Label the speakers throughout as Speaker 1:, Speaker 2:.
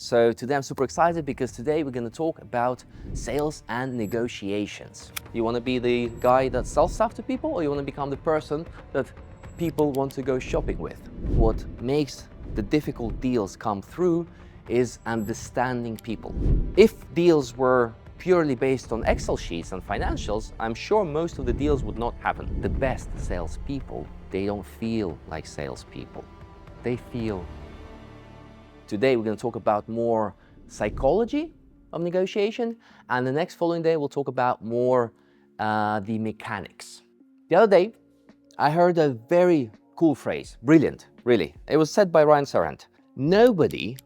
Speaker 1: So today I'm super excited because today we're going to talk about sales and negotiations. You want to be the guy that sells stuff to people, or you want to become the person that people want to go shopping with? What makes the difficult deals come through is understanding people. If deals were purely based on Excel sheets and financials, I'm sure most of the deals would not happen. The best salespeople, they don't feel like salespeople. They feel. Today we're going to talk about more psychology of negotiation, and the next following day we'll talk about more the mechanics. The other day I heard a very cool phrase, brilliant, really. It was said by Ryan Serhant. Nobody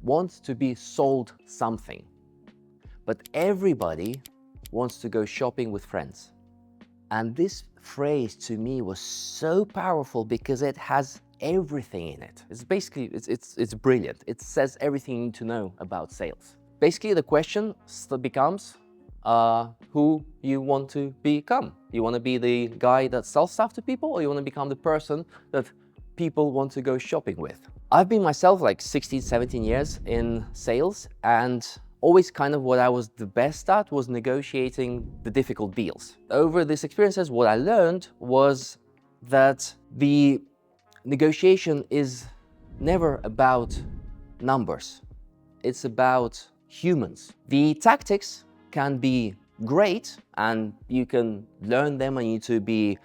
Speaker 1: wants to be sold something, but everybody wants to go shopping with friends. And this phrase to me was so powerful because it has everything in it. It's basically, it's brilliant. It says everything you need to know about sales. Basically, the question still becomes who you want to become. You want to be the guy that sells stuff to people, or you want to become the person that people want to go shopping with? I've been myself like 16, 17 years in sales, and always kind of what I was the best at was negotiating the difficult deals. Over these experiences, what I learned was that the negotiation is never about numbers. It's about humans. The tactics can be great and you can learn them, and you need to be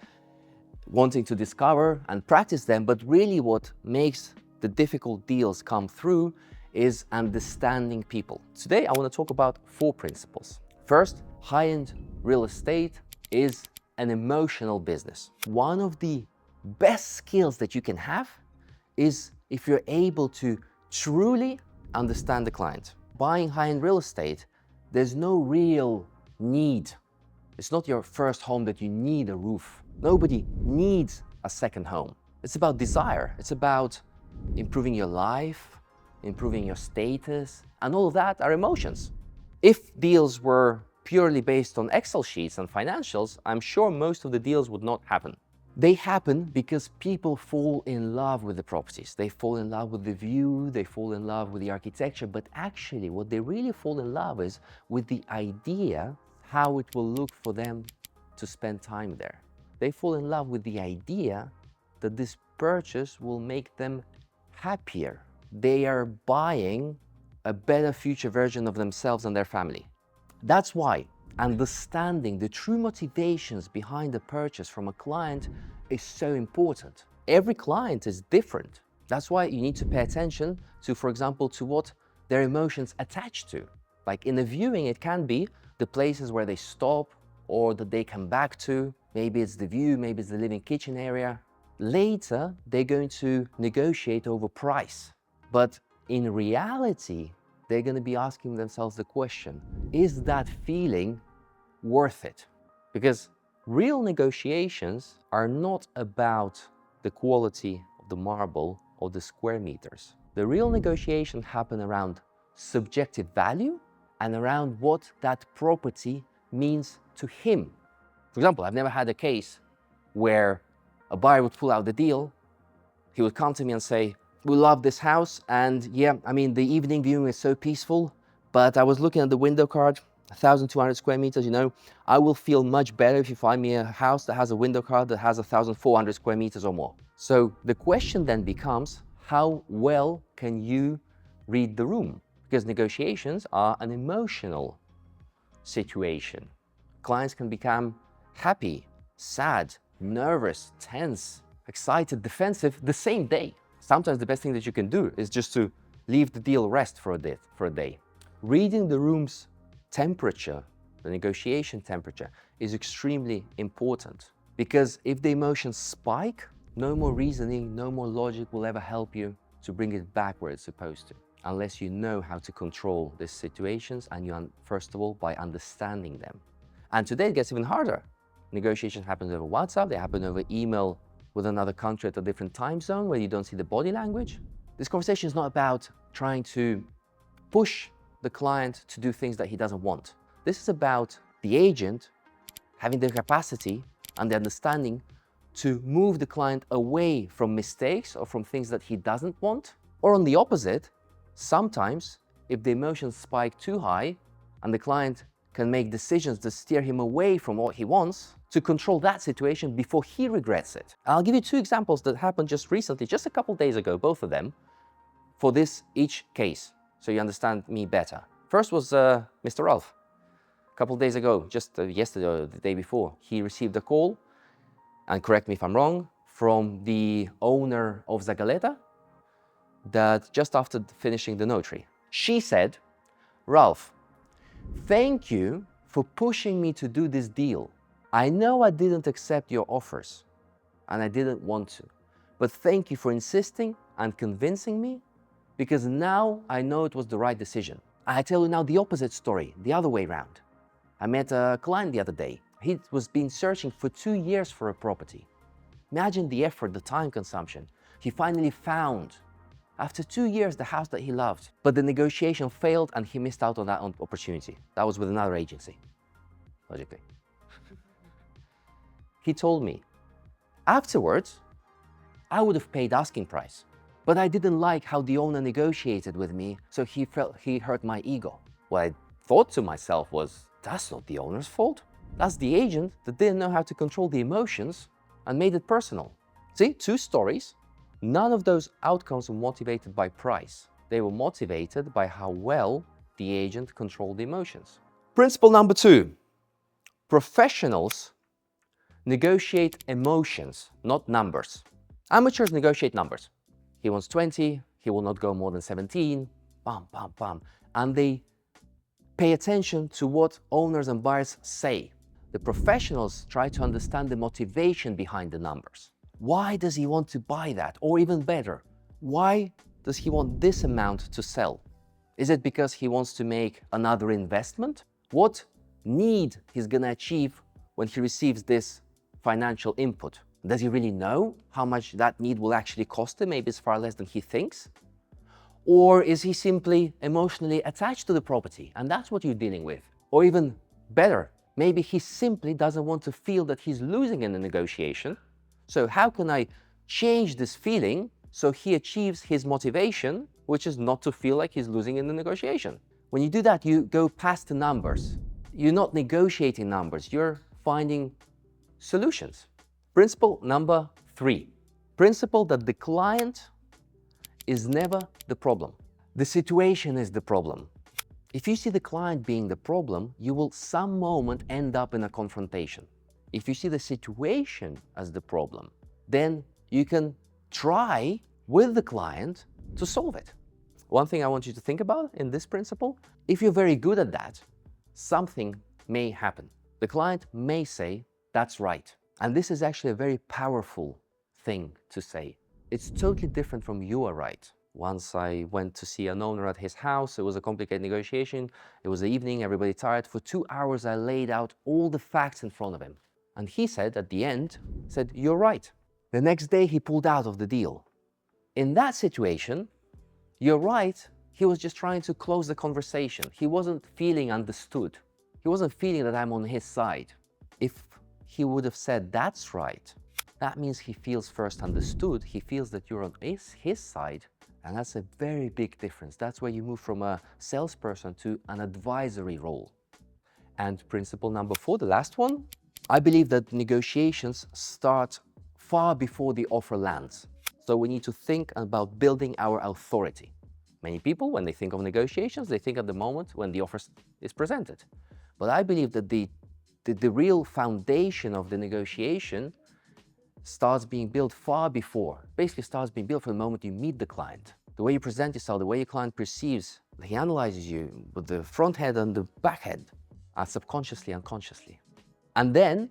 Speaker 1: wanting to discover and practice them, but really what makes the difficult deals come through is understanding people. Today I want to talk about 4 principles. First, high-end real estate is an emotional business. One of the best skills that you can have is if you're able to truly understand the client. Buying high-end real estate, there's no real need. It's not your first home that you need a roof. Nobody needs a second home. It's about desire. It's about improving your life, improving your status, and all of that are emotions. If deals were purely based on Excel sheets and financials, I'm sure most of the deals would not happen. They happen because people fall in love with the properties. They fall in love with the view, they fall in love with the architecture, but actually what they really fall in love is with the idea how it will look for them to spend time there. They fall in love with the idea that this purchase will make them happier. They are buying a better future version of themselves and their family. That's why understanding the true motivations behind the purchase from a client is so important. Every client is different. That's why you need to pay attention to, for example, to what their emotions attach to. Like in a viewing, it can be the places where they stop or that they come back to. Maybe it's the view, maybe it's the living kitchen area. Later, they're going to negotiate over price. But in reality, they're going to be asking themselves the question, is that feeling worth it? Because real negotiations are not about the quality of the marble or the square meters. The real negotiations happen around subjective value and around what that property means to him. For example, I've never had a case where a buyer would pull out the deal. He would come to me and say, we love this house, and yeah, I mean, the evening viewing is so peaceful, but I was looking at the window card, 1,200 square meters, you know, I will feel much better if you find me a house that has a window card that has 1,400 square meters or more. So the question then becomes, how well can you read the room? Because negotiations are an emotional situation. Clients can become happy, sad, nervous, tense, excited, defensive the same day. Sometimes the best thing that you can do is just to leave the deal rest for a day. Reading the room's temperature, the negotiation temperature, is extremely important, because if the emotions spike, no more reasoning, no more logic will ever help you to bring it back where it's supposed to, unless you know how to control these situations, and you, first of all, by understanding them. And today it gets even harder. Negotiations happen over WhatsApp, they happen over email with another country at a different time zone where you don't see the body language. This conversation is not about trying to push the client to do things that he doesn't want. This is about the agent having the capacity and the understanding to move the client away from mistakes or from things that he doesn't want. Or on the opposite, sometimes if the emotions spike too high and the client can make decisions to steer him away from what he wants, to control that situation before he regrets it. I'll give you two examples that happened just recently, just a couple days ago, both of them, for this each case, so you understand me better. First was Mr. Ralph. A couple days ago, just yesterday or the day before, he received a call, and correct me if I'm wrong, from the owner of Zagaleta, that just after finishing the notary. She said, "Ralph, thank you for pushing me to do this deal. I know I didn't accept your offers, and I didn't want to, but thank you for insisting and convincing me, because now I know it was the right decision." I tell you now the opposite story, the other way around. I met a client the other day. He was been searching for 2 years for a property. Imagine the effort, the time consumption. He finally found, after 2 years, the house that he loved. But the negotiation failed and he missed out on that opportunity. That was with another agency, logically. He told me, afterwards, I would have paid asking price, but I didn't like how the owner negotiated with me, so he felt he hurt my ego. What I thought to myself was, that's not the owner's fault. That's the agent that didn't know how to control the emotions and made it personal. See, two stories. None of those outcomes were motivated by price. They were motivated by how well the agent controlled the emotions. Principle number 2. Professionals negotiate emotions, not numbers. Amateurs negotiate numbers. He wants 20, he will not go more than 17, bam, bam, bam. And they pay attention to what owners and buyers say. The professionals try to understand the motivation behind the numbers. Why does he want to buy that? Or even better, why does he want this amount to sell? Is it because he wants to make another investment? What need he's gonna achieve when he receives this financial input? Does he really know how much that need will actually cost him? Maybe it's far less than he thinks. Or is he simply emotionally attached to the property and that's what you're dealing with? Or even better, maybe he simply doesn't want to feel that he's losing in the negotiation. So how can I change this feeling so he achieves his motivation, which is not to feel like he's losing in the negotiation? When you do that, you go past the numbers. You're not negotiating numbers, you're finding solutions. Principle number 3. Principle that the client is never the problem. The situation is the problem. If you see the client being the problem, you will some moment end up in a confrontation. If you see the situation as the problem, then you can try with the client to solve it. One thing I want you to think about in this principle, if you're very good at that, something may happen. The client may say, that's right. And this is actually a very powerful thing to say. It's totally different from you are right. Once I went to see an owner at his house. It was a complicated negotiation. It was the evening, everybody tired. For 2 hours, I laid out all the facts in front of him. And he said, at the end, said, you're right. The next day, he pulled out of the deal. In that situation, you're right, he was just trying to close the conversation. He wasn't feeling understood. He wasn't feeling that I'm on his side. If he would have said, that's right, that means he feels first understood. He feels that you're on his side. And that's a very big difference. That's where you move from a salesperson to an advisory role. And principle number 4, the last one, I believe that negotiations start far before the offer lands. So we need to think about building our authority. Many people, when they think of negotiations, they think at the moment when the offer is presented. But I believe that the real foundation of the negotiation starts being built far before. Basically starts being built from the moment you meet the client. The way you present yourself, the way your client perceives, he analyzes you with the front head and the back head, subconsciously and consciously. And then,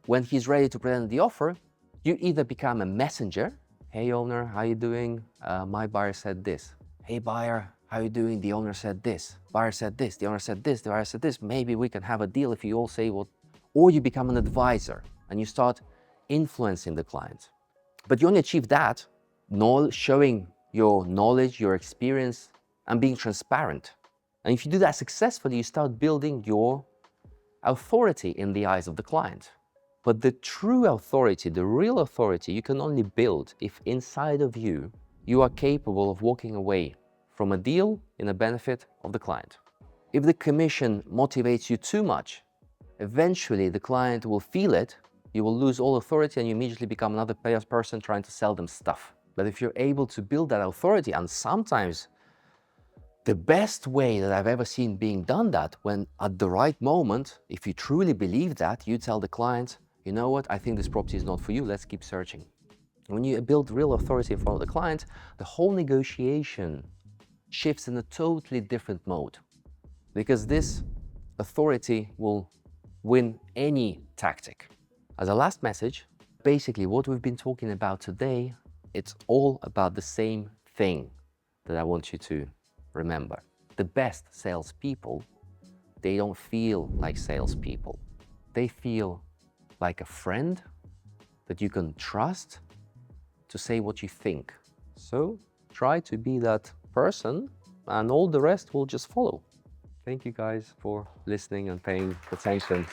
Speaker 1: when he's ready to present the offer, you either become a messenger. Hey owner, how you doing? My buyer said this. Hey buyer, how you doing? The owner said this. Buyer said this. The owner said this. The buyer said this. Maybe we can have a deal if you all say what. Or you become an advisor and you start influencing the client. But you only achieve that showing your knowledge, your experience, and being transparent. And if you do that successfully, you start building your authority in the eyes of the client. But the true authority, the real authority, you can only build if inside of you, you are capable of walking away from a deal in the benefit of the client. If the commission motivates you too much, eventually the client will feel it, you will lose all authority and you immediately become another person trying to sell them stuff. But if you're able to build that authority, and sometimes the best way that I've ever seen being done that, when at the right moment, if you truly believe that, you tell the client, you know what, I think this property is not for you, let's keep searching. When you build real authority in front of the client, the whole negotiation shifts in a totally different mode, because this authority will win any tactic. As a last message, basically what we've been talking about today, it's all about the same thing that I want you to remember. The best salespeople, they don't feel like salespeople. They feel like a friend that you can trust to say what you think. So try to be that person and all the rest will just follow. Thank you guys for listening and paying attention.